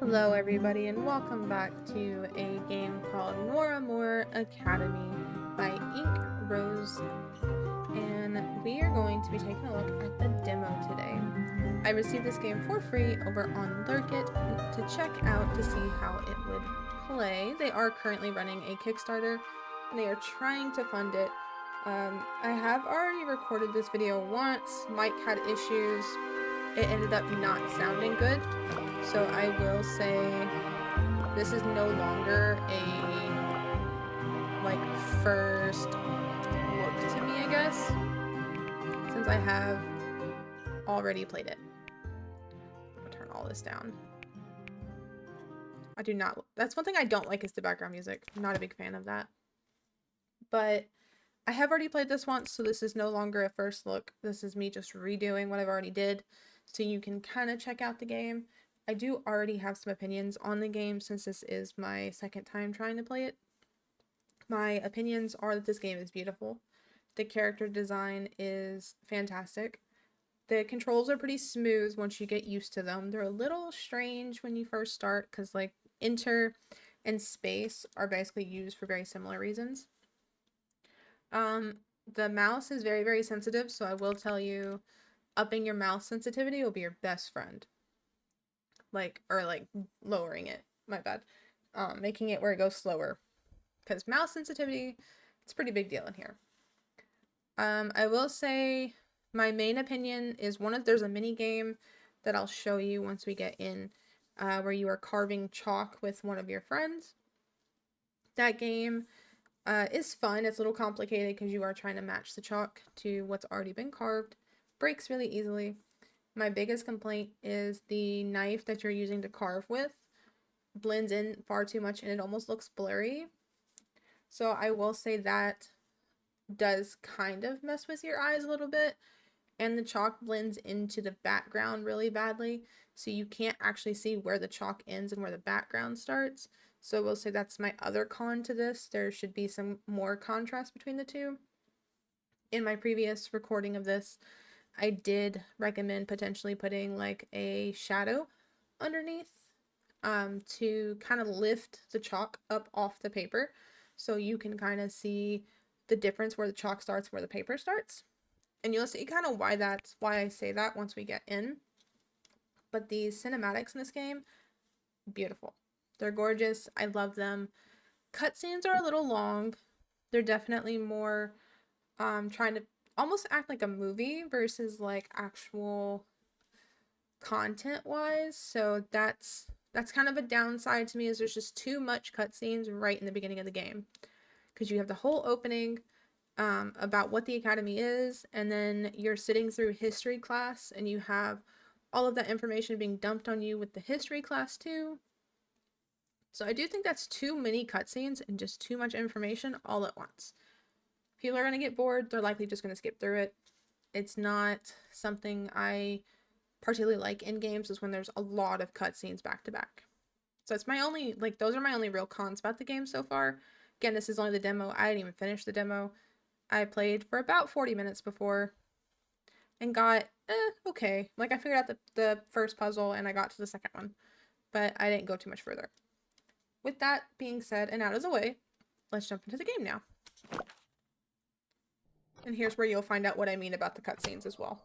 Hello everybody and welcome back to a game called Noiramore Academy by Ink Rose, and we are going to be taking a look at the demo today. I received this game for free over on Lurkit to check out to see how it would play. They are currently running a Kickstarter and they are trying to fund it. I have already recorded this video once. Mic had issues. It ended up not sounding good. So I will say this is no longer a first look to me, I guess, since I have already played it. I'll turn all this down. I do not, that's one thing I don't like is the background music. I'm not a big fan of that. But I have already played this once, so this is no longer a first look. This is me just redoing what I've already did, so you can kind of check out the game. I do already have some opinions on the game since this is my second time trying to play it. My opinions are that this game is beautiful. The character design is fantastic. The controls are pretty smooth once you get used to them. They're a little strange when you first start because like enter and space are basically used for very similar reasons. The mouse is very, very sensitive, so I will tell you, upping your mouse sensitivity will be your best friend. Or lowering it, my bad. Making it where it goes slower. Because mouse sensitivity, it's a pretty big deal in here. I will say my main opinion is there's a mini game that I'll show you once we get in, where you are carving chalk with one of your friends. That game is fun. It's a little complicated because you are trying to match the chalk to what's already been carved. Breaks really easily. My biggest complaint is the knife that you're using to carve with blends in far too much and it almost looks blurry. So I will say that does kind of mess with your eyes a little bit, and the chalk blends into the background really badly, so you can't actually see where the chalk ends and where the background starts. So I will say that's my other con to this. There should be some more contrast between the two. In my previous recording of this, I did recommend potentially putting like a shadow underneath to kind of lift the chalk up off the paper so you can kind of see the difference where the chalk starts, where the paper starts. And you'll see kind of why I say that once we get in. But the cinematics in this game, beautiful. They're gorgeous. I love them. Cutscenes are a little long. They're definitely more trying to almost act like a movie versus like actual content wise. So that's kind of a downside to me, is there's just too much cutscenes right in the beginning of the game, because you have the whole opening about what the academy is, and then you're sitting through history class and you have all of that information being dumped on you with the history class too. So I do think that's too many cutscenes and just too much information all at once. People are going to get bored. They're likely just going to skip through it. It's not something I particularly like in games, is when there's a lot of cutscenes back to back. So it's those are my only real cons about the game so far. Again, this is only the demo. I didn't even finish the demo. I played for about 40 minutes before and got, okay. Like, I figured out the first puzzle and I got to the second one, but I didn't go too much further. With that being said and out of the way, let's jump into the game now. And here's where you'll find out what I mean about the cutscenes as well.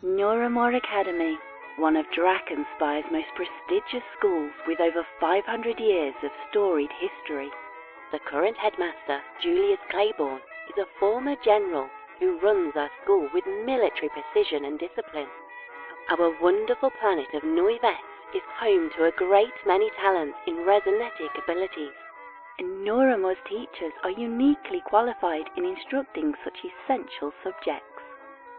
Noiramore Academy, one of Drakenspire's most prestigious schools with over 500 years of storied history. The current headmaster, Julius Claiborne, is a former general who runs our school with military precision and discipline. Our wonderful planet of Noives is home to a great many talents in resonetic abilities, and Noiramore's teachers are uniquely qualified in instructing such essential subjects.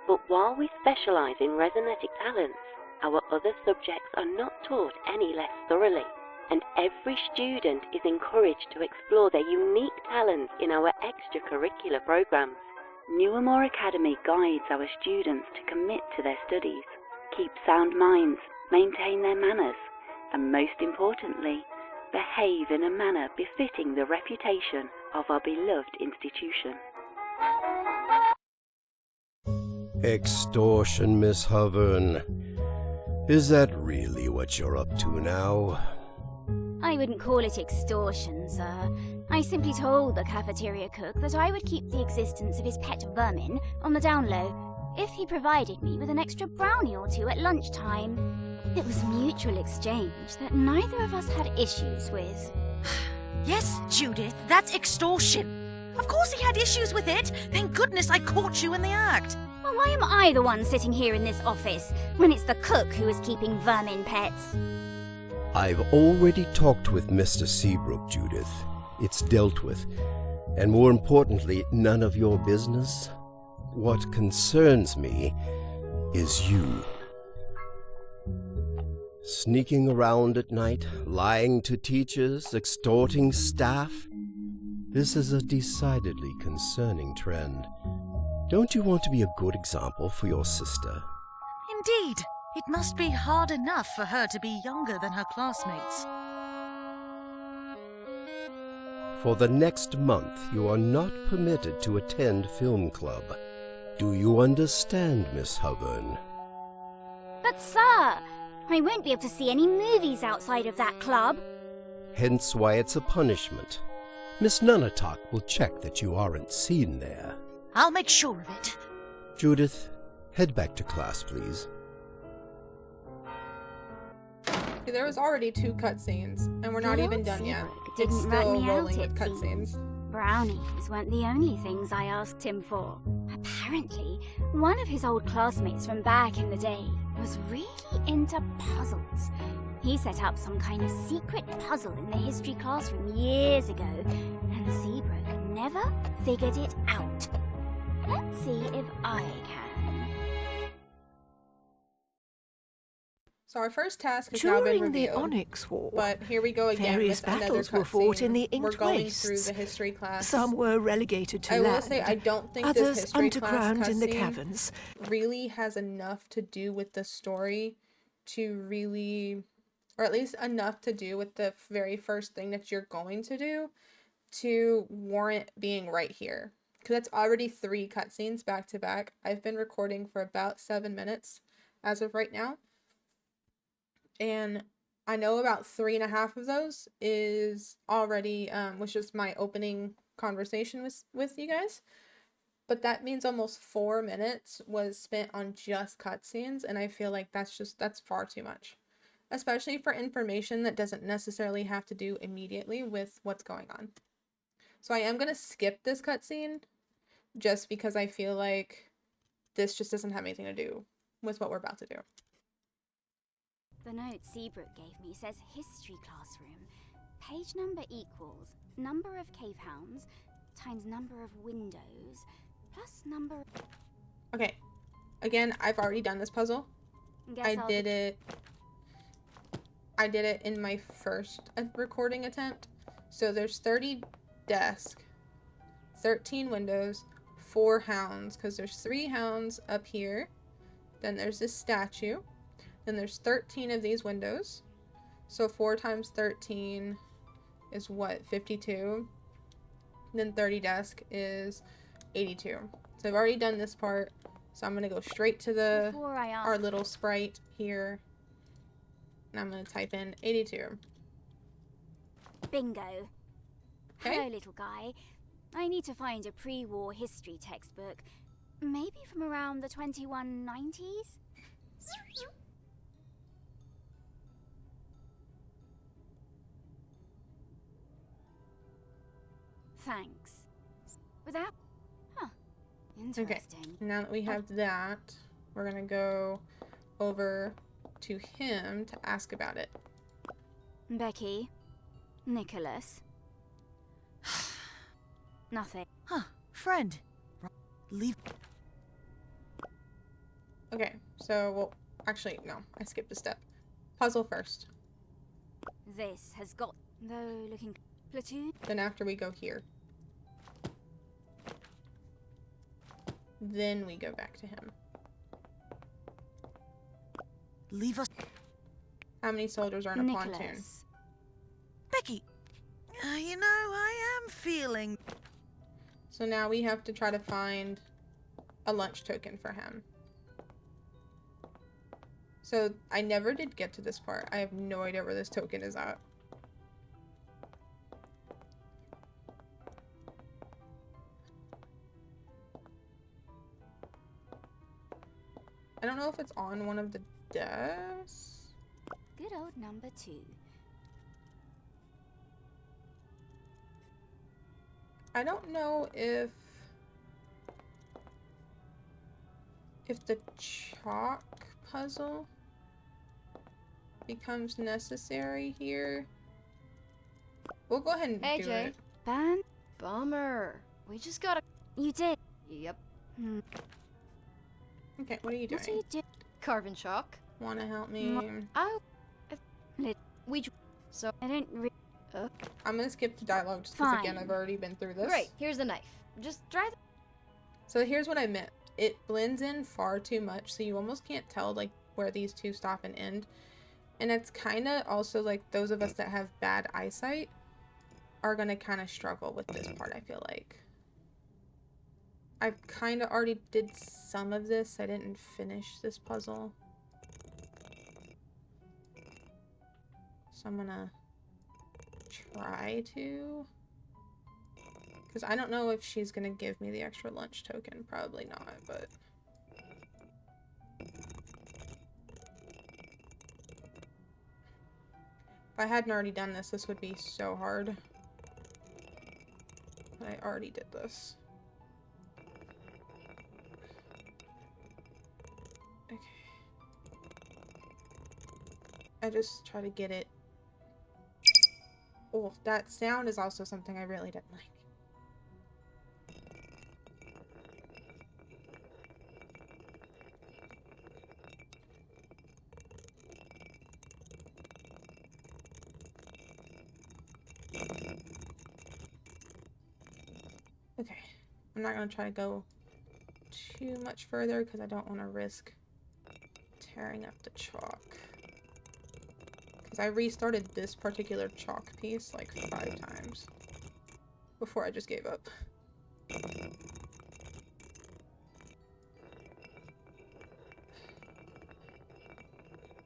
But while we specialize in resonetic talents, our other subjects are not taught any less thoroughly, and every student is encouraged to explore their unique talents in our extracurricular programs. Noiramore Academy guides our students to commit to their studies, keep sound minds, maintain their manners, and most importantly, behave in a manner befitting the reputation of our beloved institution. Extortion, Miss Hovern. Is that really what you're up to now? I wouldn't call it extortion, sir. I simply told the cafeteria cook that I would keep the existence of his pet vermin on the down low if he provided me with an extra brownie or two at lunchtime. It was mutual exchange that neither of us had issues with. Yes, Judith, that's extortion. Of course he had issues with it. Thank goodness I caught you in the act. Well, why am I the one sitting here in this office when it's the cook who is keeping vermin pets? I've already talked with Mr. Seabrook, Judith. It's dealt with. And more importantly, none of your business. What concerns me is you. Sneaking around at night, lying to teachers, extorting staff. This is a decidedly concerning trend. Don't you want to be a good example for your sister? Indeed. It must be hard enough for her to be younger than her classmates. For the next month, you are not permitted to attend film club. Do you understand, Miss Hovern? But sir, I won't be able to see any movies outside of that club. Hence why it's a punishment. Miss Nunatak will check that you aren't seen there. I'll make sure of it. Judith, head back to class, please. There was already 2 cutscenes, and we're not even done yet. It's still rolling with cutscenes. Brownies weren't the only things I asked him for. Apparently, one of his old classmates from back in the day was really into puzzles. He set up some kind of secret puzzle in the history classroom years ago, and Seabrook never figured it out. Let's see if I can. So our first task has now been During the revealed, Onyx War, but here we go again various with another battles were fought in the cutscene. We're Inked going Wastes. through the history class. Some were relegated to I land, will say I don't think this others history underground class in the cutscene caverns. really has enough to do with the story to really, or at least enough to do with the very first thing that you're going to do to warrant being right here. Because that's already 3 cutscenes back to back. I've been recording for about 7 minutes as of right now. And I know about 3.5 of those is already, was just my opening conversation with you guys. But that means almost 4 minutes was spent on just cutscenes, and I feel like that's far too much. Especially for information that doesn't necessarily have to do immediately with what's going on. So I am going to skip this cutscene, just because I feel like this just doesn't have anything to do with what we're about to do. The note Seabrook gave me says history classroom. Page number equals number of cave hounds times number of windows plus number... Okay, again, I've already done this puzzle. I did it in my first recording attempt. So there's 30 desks, 13 windows, 4 hounds, because there's 3 hounds up here. Then there's this statue. Then there's 13 of these windows. So 4 times 13 is what, 52? Then 30 desk is 82. So I've already done this part. So I'm going to go straight to our little sprite here. And I'm going to type in 82. Bingo. Okay. Hello, little guy. I need to find a pre-war history textbook. Maybe from around the 2190s? Thanks. Without... Huh. Interesting. Okay, now that we have that, we're gonna go over to him to ask about it. Becky. Nicholas. Nothing. Huh. Friend. Leave. Okay, so, well, actually, no, I skipped a step. Puzzle first. This has got... Though looking... Platoon? Then after we go here. Then we go back to him. Leave us. How many soldiers are in a Nicholas. pontoon? Becky. You know, I am feeling... So now we have to try to find a lunch token for him. So I never did get to this part. I have no idea where this token is at. I don't know if it's on one of the desks. Good old number 2. I don't know if the chalk puzzle becomes necessary here. We'll go ahead and do AJ. it. Ban? Bummer. We just gotta. You did. Yep. Okay, what are you doing? What are you doing? Carbon chalk. Wanna help me? So I don't I'm gonna skip the dialogue just because again Fine. I've already been through this. great. Here's the knife. Just try the. So here's what I meant. It blends in far too much, so you almost can't tell like where these two stop and end. And it's kind of also like those of us that have bad eyesight are gonna kind of struggle with this part, I feel like. I kind of already did some of this. I didn't finish this puzzle. So I'm gonna try to. Because I don't know if she's gonna give me the extra lunch token. Probably not, but. If I hadn't already done this, this would be so hard. But I already did this. Okay. I just try to get it. Oh, that sound is also something I really didn't like. Okay, I'm not going to try to go too much further because I don't want to risk tearing up the chalk. Because I restarted this particular chalk piece like 5 times before I just gave up.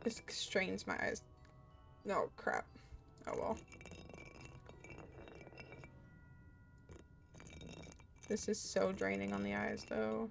This strains my eyes. No, crap. Oh well. This is so draining on the eyes, though.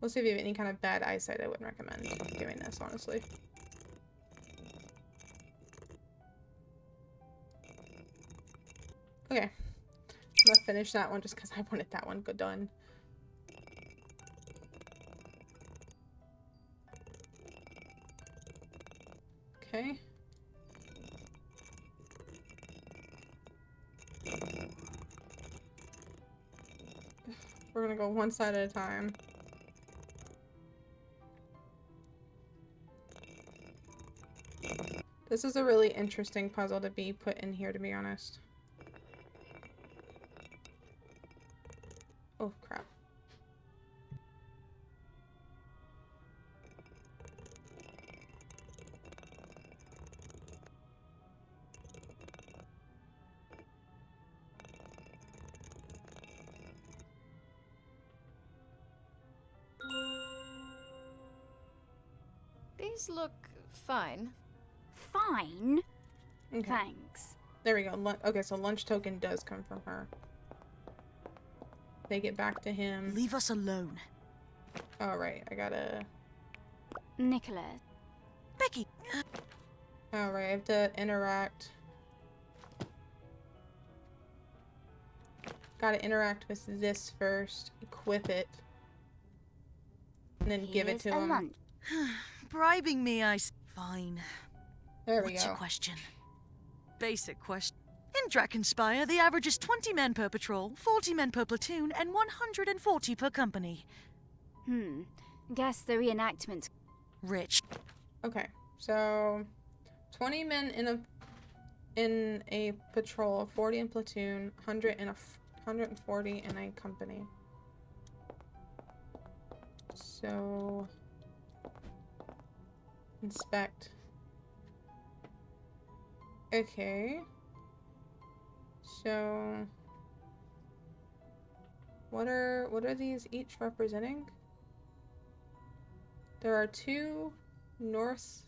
We'll see if you have any kind of bad eyesight. I wouldn't recommend doing this, honestly. Okay. I'm gonna finish that one just because I wanted that one done. Okay. We're gonna go one side at a time. This is a really interesting puzzle to be put in here, to be honest. Oh, crap. These look fine. Fine. Okay. Thanks. There we go. Okay, so lunch token does come from her. Take it back to him. Leave us alone. Alright, I gotta... Nicholas. Becky! Alright, I have to interact. Gotta interact with this first. Equip it. And then give it Here's to a him. lunch. Bribing me, Fine. There we What's go. your question? Basic question. In Drakenspire, the average is 20 men per patrol, 40 men per platoon, and 140 per company. Guess the reenactment. Rich. Okay, so 20 men in a patrol, 40 in platoon, 140 in a company. So inspect. Okay. So What are these each representing? There are 2 north.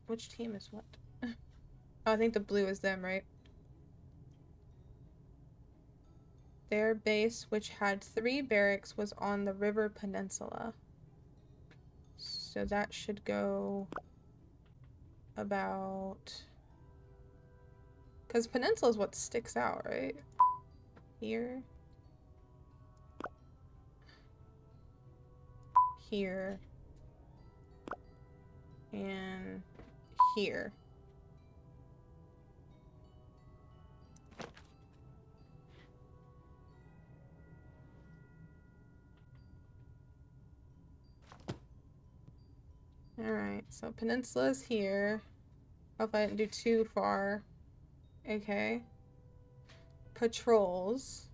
Which team is what? Oh, I think the blue is them, right? Their base, which had 3 barracks, was on the River Peninsula. So that should go about... Because Peninsula is what sticks out, right? Here. Here. And here. Alright, so Peninsula's here. Hope I didn't do too far. Okay. Patrols.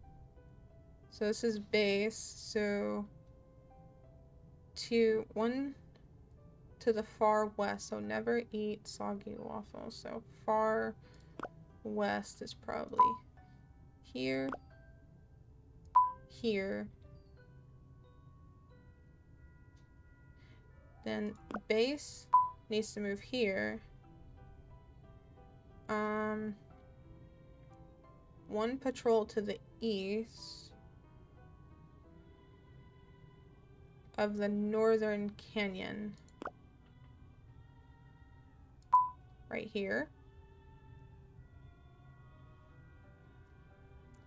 So this is base, so 1 to the far west, so never eat soggy waffles. So far west is probably here, here. Then base needs to move here. 1 patrol to the east of the Northern Canyon. Right here.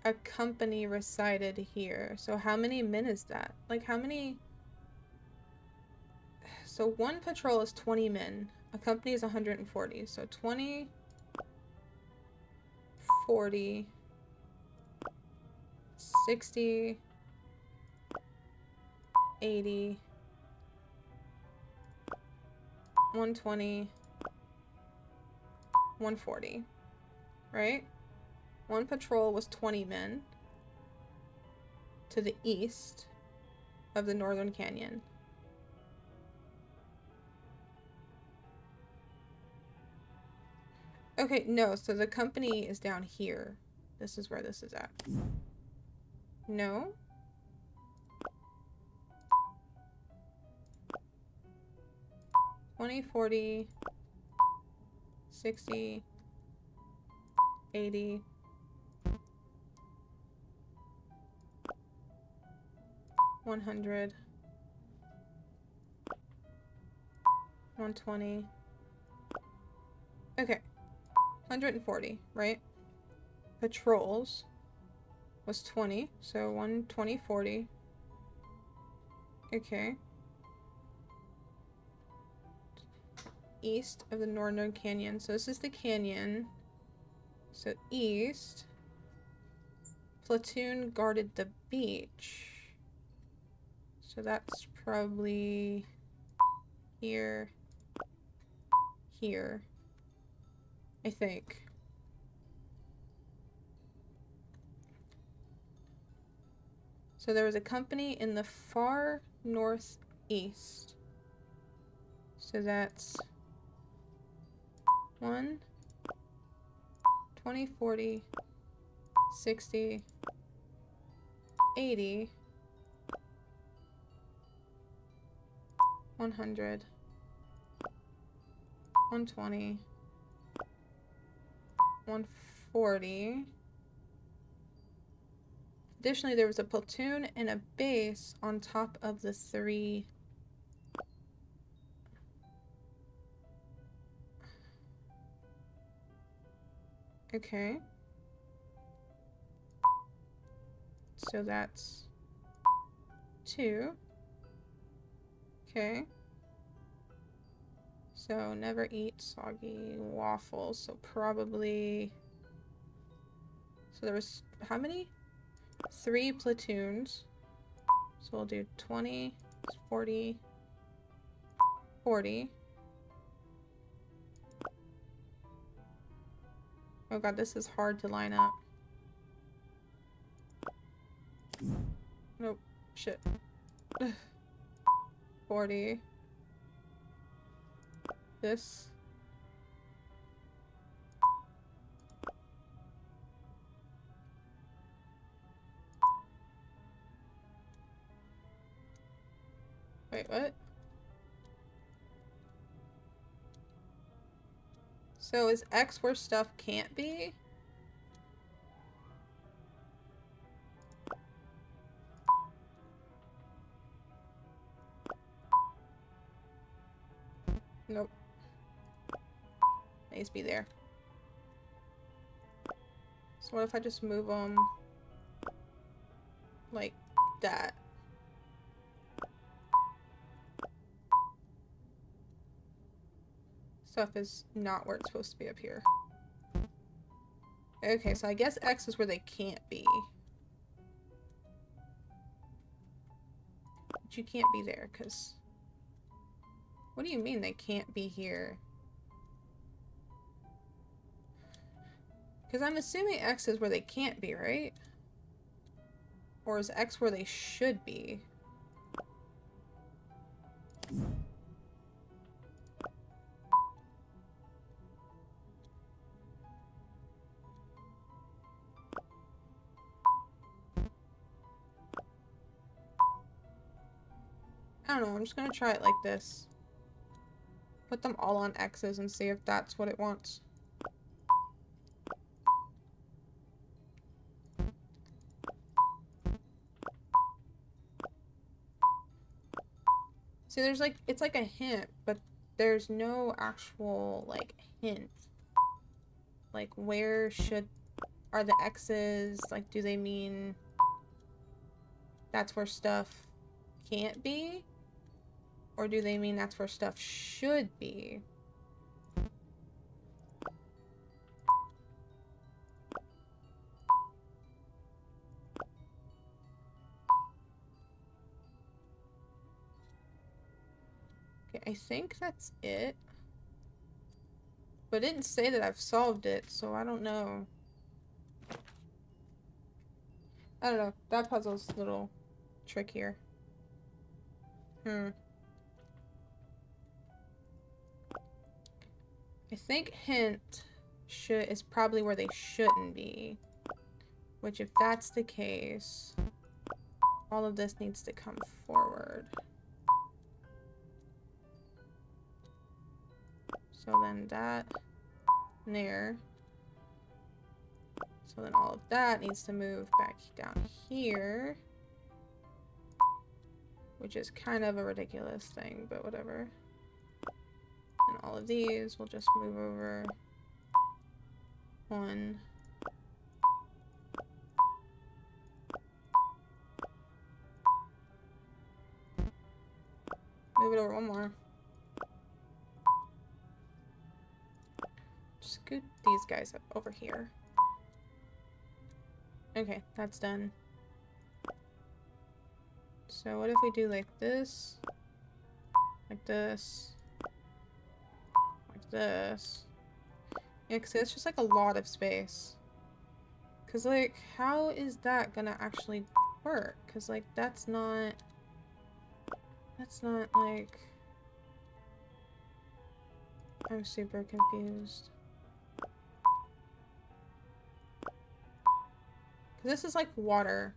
A company resided here. So how many men is that? Like how many? So 1 patrol is 20 men. A company is 140. So 20, 40, 60, 80, 120, 140, right? 1 patrol was 20 men to the east of the Northern Canyon. Okay, no, so the company is down here. This is where this is at. No? $20, $40, $60, $80, $100, $120. Okay. 140, right? Patrols was 20, so 120, 40. Okay. East of the Northern Canyon. So this is the canyon. So east. Platoon guarded the beach. So that's probably here. Here. I think. So there was a company in the far northeast. So that's 1, 20, 40, 60, 80, 100, 120, 140. Additionally, there was a platoon and a base on top of the 3. Okay. So that's 2. Okay. So never eat soggy waffles. So probably... So there was... How many? 3 platoons. So we'll do 20, 40, 40. Oh god, this is hard to line up. Nope. Shit. 40. This. Wait, what? So is X where stuff can't be? Nope. Needs to be there. So what if I just move them like that? Stuff is not where it's supposed to be up here. Okay, so I guess X is where they can't be. But you can't be there, because... What do you mean they can't be here? Because I'm assuming X is where they can't be, right? Or is X where they should be? I don't know, I'm just gonna try it like this. Put them all on X's and see if that's what it wants. See, there's like, it's like a hint, but there's no actual, like, hint. Like, where are the X's? Like, do they mean that's where stuff can't be? Or do they mean that's where stuff should be? Okay, I think that's it. But it didn't say that I've solved it, so I don't know. I don't know. That puzzle's a little trickier. I think hint is probably where they shouldn't be. Which, if that's the case, all of this needs to come forward. So then that there. So then all of that needs to move back down here. Which is kind of a ridiculous thing, but whatever. And all of these will just move over one. Move it over one more. Scoot these guys up over here. Okay, that's done. So what if we do like this, like this, like this? Yeah, because it's just like a lot of space. Because like, how is that gonna actually work? Because like, that's not like, I'm super confused. This is like water.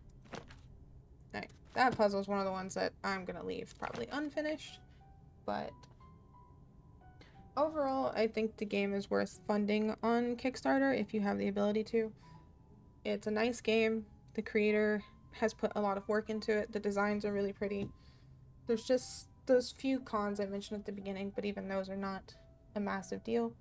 Like, that puzzle is one of the ones that I'm gonna leave probably unfinished, but overall I think the game is worth funding on Kickstarter if you have the ability to. It's a nice game. The creator has put a lot of work into it. The designs are really pretty. There's just those few cons I mentioned at the beginning, but even those are not a massive deal.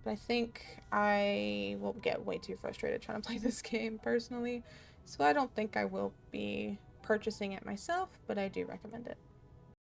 But I think I will get way too frustrated trying to play this game personally, so I don't think I will be purchasing it myself, but I do recommend it.